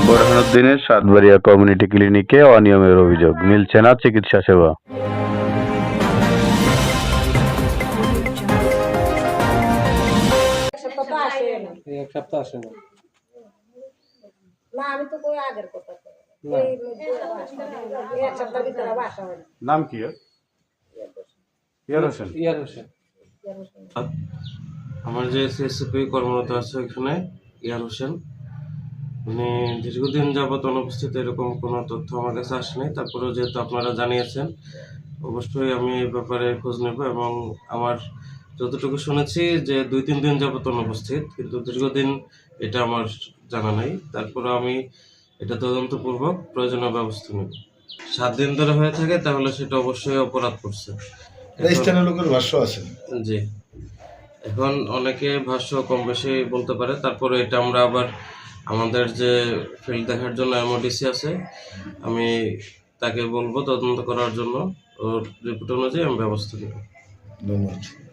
বোরহানউদ্দিনের Satbaria community ক্লিনিকে অনিয়মের অভিযোগ, মিলছে না চিকিৎসা সেবা। এক সপ্তাহ আসে না। নাম কি? ইয়ার হোসেন। আমার যে সিএসসিপি কর্মরত আছে এখানে ইয়ার হোসেন, উনি দীর্ঘদিন যাবত অনুপস্থিত, এরকম কোনো তথ্য আমার কাছে আসেনি। তারপরেও যেহেতু আপনারা জানিয়েছেন, অবশ্যই আমি এই ব্যাপারে খোঁজ নেব। এবং আমার যতটুকু শুনেছি যে 2-3 দিন যাবত অনুপস্থিত, কিন্তু দীর্ঘদিন এটা আমার জানা নেই। তারপরে আমি এটা তদন্তপূর্বক প্রয়োজনীয় ব্যবস্থা নেব। 7 দিন ধরে হয়ে থাকে তাহলে সেটা অবশ্যই অপরাধ করছে। স্থানীয় লোকের ভাষ্য আছে। জি, এখন অনেকে ভাষ্য কম বেশি বলতে পারে। তারপরে এটা আমরা আবার আমাদের যে ফিল্ড দেখার জন্য এমওডিসি আছে, আমি তাকে বলবো তদন্ত করার জন্য। ওর রিপোর্ট অনুযায়ী আমি ব্যবস্থা নেব। ধন্যবাদ।